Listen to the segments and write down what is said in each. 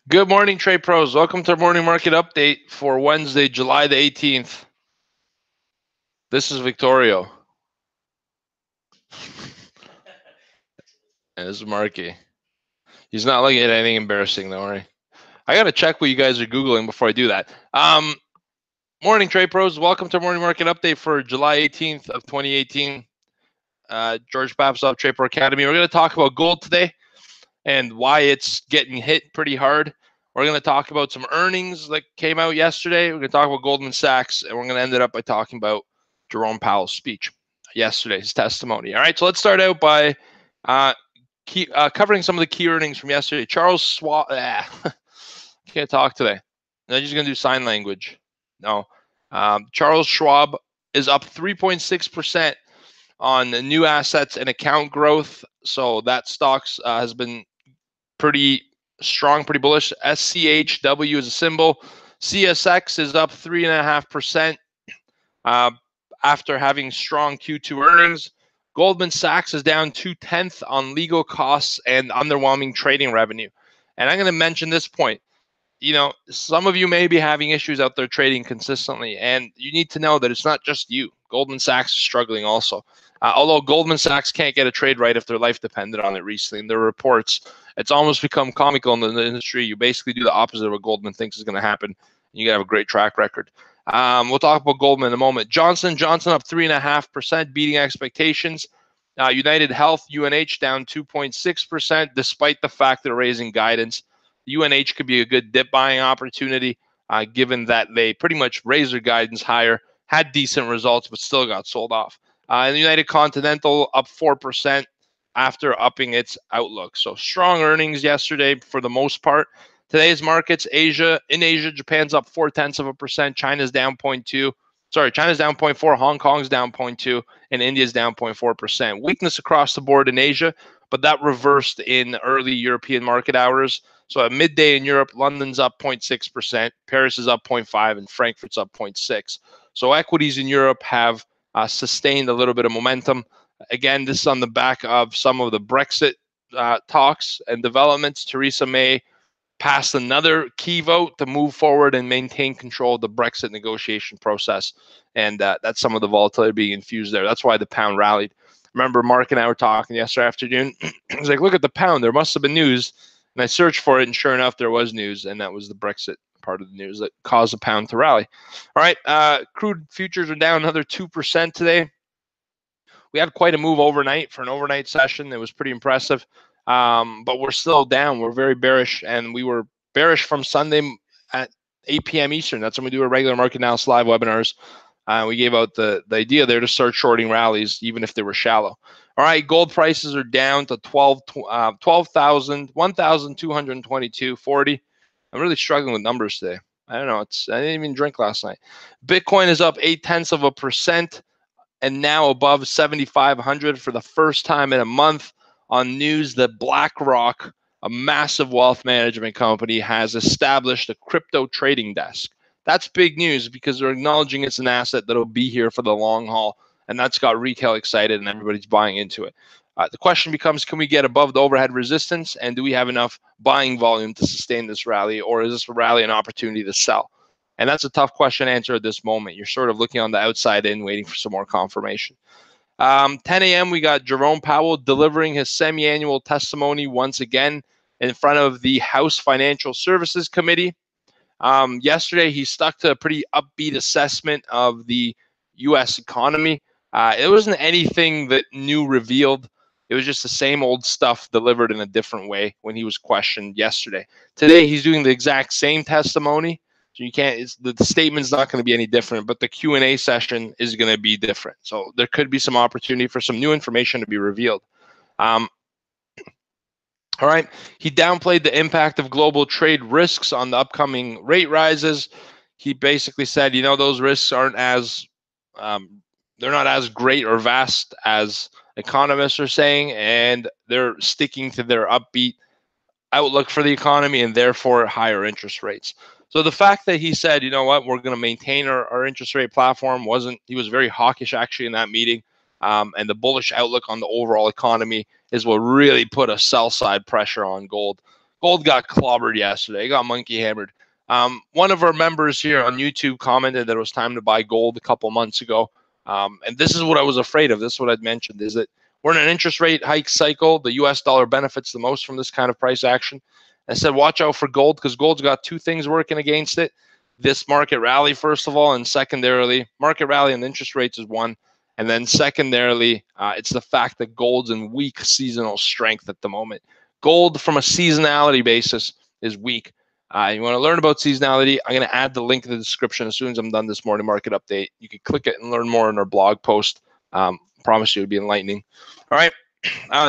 Good morning, trade pros. Welcome to our morning market update for Wednesday, July the 18th. This is Victorio. And this is Marky. He's not looking at anything embarrassing, don't worry. I got to check what you guys are Googling before I do that. Morning, trade pros. Welcome to our morning market update for July 18th of 2018. George Papsov, Trade Pro Academy. We're going to talk about gold today and why it's getting hit pretty hard. We're going to talk about some earnings that came out yesterday. We're going to talk about Goldman Sachs, and we're going to end it up by talking about Jerome Powell's speech yesterday, his testimony. All right, so let's start out by covering some of the key earnings from yesterday. Charles Schwab, can't talk today. I'm just going to do sign language. No. Charles Schwab is up 3.6% on the new assets and account growth. So that stocks has been pretty strong, pretty bullish. SCHW is a symbol. CSX is up 3.5% after having strong Q2 earnings. Goldman Sachs is down 0.2% on legal costs and underwhelming trading revenue. And I'm going to mention this point. You know, some of you may be having issues out there trading consistently, and you need to know that it's not just you. Goldman Sachs is struggling also. Although Goldman Sachs can't get a trade right if their life depended on it recently. In their reports, it's almost become comical in the industry. You basically do the opposite of what Goldman thinks is going to happen. You got to have a great track record. We'll talk about Goldman in a moment. Johnson & Johnson up 3.5%, beating expectations. United Health, UNH down 2.6%, despite the fact they're raising guidance. UNH could be a good dip buying opportunity, given that they pretty much raised their guidance higher, had decent results, but still got sold off. And the United Continental up 4% after upping its outlook. So strong earnings yesterday for the most part. Today's markets, in Asia, Japan's up 0.4%. China's down 0.2%. Sorry, China's down 0.4%, Hong Kong's down 0.2%, and India's down 0.4%. Weakness across the board in Asia, but that reversed in early European market hours. So at midday in Europe, London's up 0.6%, Paris is up 0.5%, and Frankfurt's up 0.6%. So equities in Europe have sustained a little bit of momentum. Again, this is on the back of some of the Brexit talks and developments. Theresa May passed another key vote to move forward and maintain control of the Brexit negotiation process. And that's some of the volatility being infused there. That's why the pound rallied. Remember, Mark and I were talking yesterday afternoon. I was like, look at the pound. There must have been news. And I searched for it, and sure enough, there was news, and that was the Brexit part of the news that caused the pound to rally. All right, crude futures are down another 2% today. We had quite a move overnight for an overnight session. It was pretty impressive, but we're still down. We're very bearish, and we were bearish from Sunday at 8 p.m. Eastern. That's when we do our regular Market Analysis live webinars. We gave out the idea there to start shorting rallies, even if they were shallow. All right, gold prices are down to 1,222.40. I'm really struggling with numbers today. I don't know. I didn't even drink last night. Bitcoin is up 0.8%. And now above 7,500 for the first time in a month on news that BlackRock, a massive wealth management company, has established a crypto trading desk. That's big news because they're acknowledging it's an asset that'll be here for the long haul, and that's got retail excited and everybody's buying into it. The question becomes, can we get above the overhead resistance, and do we have enough buying volume to sustain this rally, or is this rally an opportunity to sell? And that's a tough question to answer at this moment. You're sort of looking on the outside in, waiting for some more confirmation. 10 a.m., we got Jerome Powell delivering his semi-annual testimony once again in front of the House Financial Services Committee. Yesterday, he stuck to a pretty upbeat assessment of the U.S. economy. It wasn't anything that new revealed. It was just the same old stuff delivered in a different way when he was questioned yesterday. Today, he's doing the exact same testimony. So you can't. The statement's not going to be any different, but the Q&A session is going to be different. So there could be some opportunity for some new information to be revealed. All right. He downplayed the impact of global trade risks on the upcoming rate rises. He basically said, you know, those risks aren't as they're not as great or vast as economists are saying, and they're sticking to their upbeat outlook for the economy and therefore higher interest rates. So the fact that he said, you know what, we're going to maintain our interest rate platform he was very hawkish actually in that meeting. And the bullish outlook on the overall economy is what really put a sell side pressure on gold. Gold got clobbered yesterday. It got monkey hammered. One of our members here on YouTube commented that it was time to buy gold a couple months ago. And this is what I was afraid of. This is what I'd mentioned, is that we're in an interest rate hike cycle. The US dollar benefits the most from this kind of price action. I said, watch out for gold, because gold's got two things working against it. This market rally, first of all, and secondarily, market rally and interest rates is one. And then secondarily, it's the fact that gold's in weak seasonal strength at the moment. Gold, from a seasonality basis, is weak. You want to learn about seasonality, I'm going to add the link in the description as soon as I'm done this morning market update. You can click it and learn more in our blog post. Promise you it'll be enlightening. All right.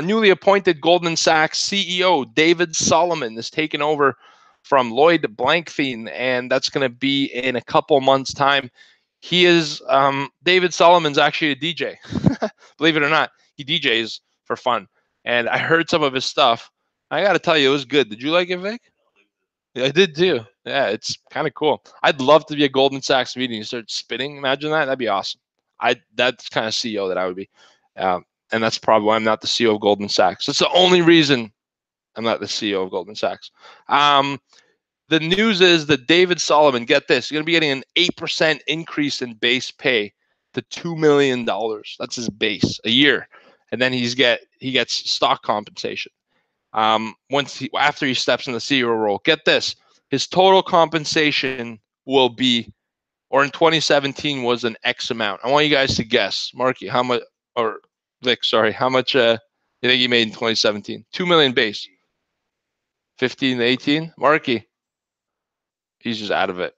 Newly appointed Goldman Sachs CEO David Solomon is taking over from Lloyd Blankfein, and that's going to be in a couple months' time. He is David Solomon's actually a DJ. Believe it or not, he DJs for fun. And I heard some of his stuff. I got to tell you, it was good. Did you like it, Vic? Yeah, I did too. Yeah, it's kind of cool. I'd love to be a Goldman Sachs meeting. You start spinning. Imagine that. That'd be awesome. That's kind of CEO that I would be. And that's probably why I'm not the CEO of Goldman Sachs. That's the only reason I'm not the CEO of Goldman Sachs. The news is that David Solomon, get this, he's going to be getting an 8% increase in base pay to $2 million. That's his base a year. And then he gets stock compensation. After he steps in the CEO role, get this, his total compensation will be, or in 2017 was an X amount. I want you guys to guess, Marky, how much, or Vic, sorry, how much you think he made in 2017? 2 million base. 15 to 18? Marky, he's just out of it.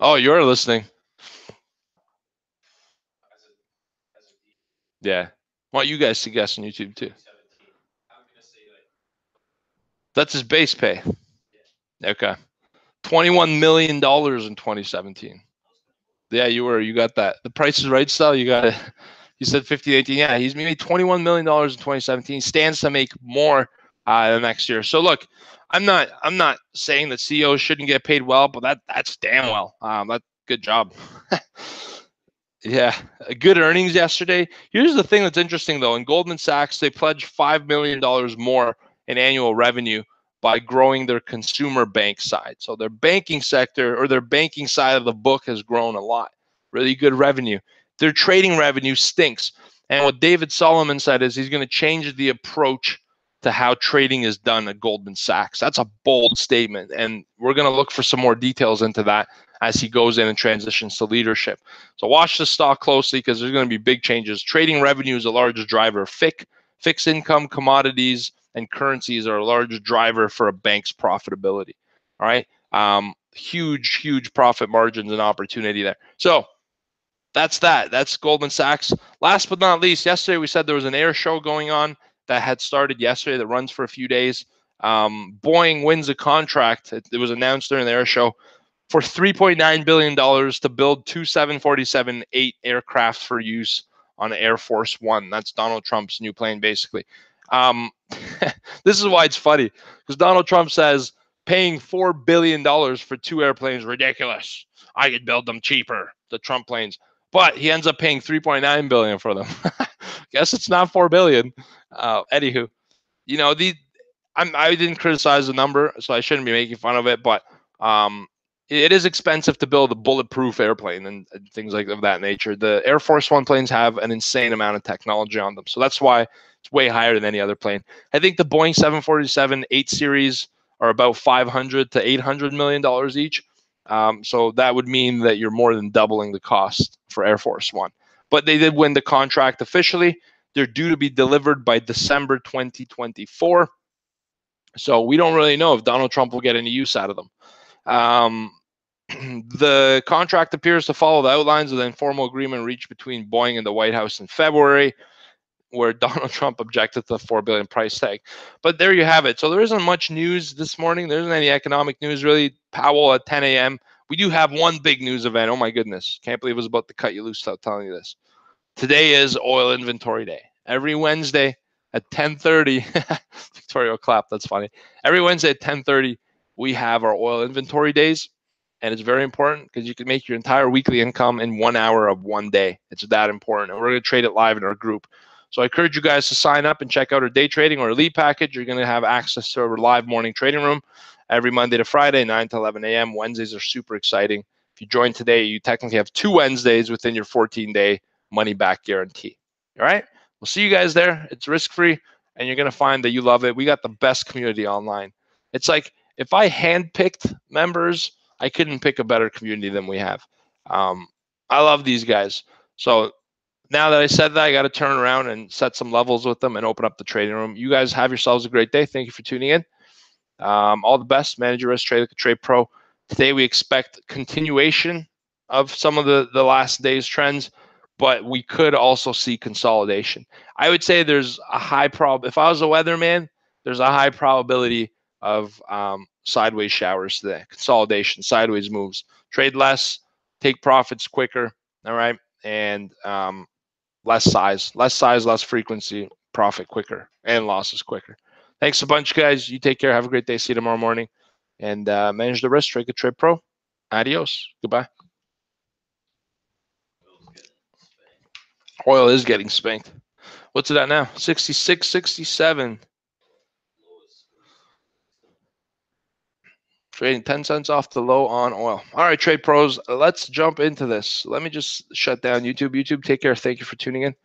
Oh, you're listening. Yeah. I want you guys to guess on YouTube too. That's his base pay. Okay. $21 million in 2017. Yeah, you got that. The Price is Right style, you got it. You said 15, 18. Yeah, he's made $21 million in 2017. Stands to make more the next year. So look, I'm not saying that CEOs shouldn't get paid well, but that's damn well. That's good job. Yeah, good earnings yesterday. Here's the thing that's interesting though. In Goldman Sachs, they pledged $5 million more in annual revenue by growing their consumer bank side. So their banking sector, or their banking side of the book, has grown a lot. Really good revenue. Their trading revenue stinks. And what David Solomon said is he's going to change the approach to how trading is done at Goldman Sachs. That's a bold statement. And we're going to look for some more details into that as he goes in and transitions to leadership. So watch the stock closely, because there's going to be big changes. Trading revenue is a large driver. Fixed income, commodities, and currencies are a large driver for a bank's profitability. All right. Huge profit margins and opportunity there. So that's that. That's Goldman Sachs. Last but not least, yesterday we said there was an air show going on that had started yesterday that runs for a few days. Boeing wins a contract. It was announced during the air show for $3.9 billion to build two 747-8 aircraft for use on Air Force One. That's Donald Trump's new plane, basically. This is why it's funny, because Donald Trump says paying $4 billion for two airplanes is ridiculous. I could build them cheaper, the Trump planes. But he ends up paying $3.9 billion for them. Guess it's not $4 billion. Anywho, you know, I didn't criticize the number, so I shouldn't be making fun of it. But it is expensive to build a bulletproof airplane and things like of that nature. The Air Force One planes have an insane amount of technology on them, so that's why it's way higher than any other plane. I think the Boeing 747-8 series are about $500 to $800 million each. So that would mean that you're more than doubling the cost for Air Force One. But they did win the contract officially. They're due to be delivered by December 2024. So we don't really know if Donald Trump will get any use out of them. The contract appears to follow the outlines of the informal agreement reached between Boeing and the White House in February, where Donald Trump objected to the $4 billion price tag. But there you have it. So there isn't much news this morning. There isn't any economic news, really. Powell at 10 a.m. We do have one big news event. Oh, my goodness. Can't believe I was about to cut you loose without telling you this. Today is oil inventory day. Every Wednesday at 10:30, Victoria will clap. That's funny. Every Wednesday at 10:30, we have our oil inventory days. And it's very important because you can make your entire weekly income in 1 hour of one day. It's that important. And we're going to trade it live in our group. So I encourage you guys to sign up and check out our day trading or elite package. You're going to have access to our live morning trading room every Monday to Friday, 9 to 11 a.m. Wednesdays are super exciting. If you join today, you technically have 2 Wednesdays within your 14-day money back guarantee. All right? We'll see you guys there. It's risk-free, and you're going to find that you love it. We got the best community online. It's like if I handpicked members, I couldn't pick a better community than we have. I love these guys. So now that I said that, I got to turn around and set some levels with them and open up the trading room. You guys have yourselves a great day. Thank you for tuning in. All the best. Manage your risk, trade like a trade pro. Today we expect continuation of some of the last day's trends, but we could also see consolidation. I would say there's a high if I was a weatherman, there's a high probability of sideways showers today. Consolidation, sideways moves. Trade less, take profits quicker. All right, and less size, less frequency, profit quicker, and losses quicker. Thanks a bunch, guys. You take care. Have a great day. See you tomorrow morning. And manage the risk. Trade a trade pro. Adios. Goodbye. Oil is getting spanked. What's it at now? 66, 67. Trading 10 cents off the low on oil. All right, trade pros. Let's jump into this. Let me just shut down YouTube. YouTube, take care. Thank you for tuning in.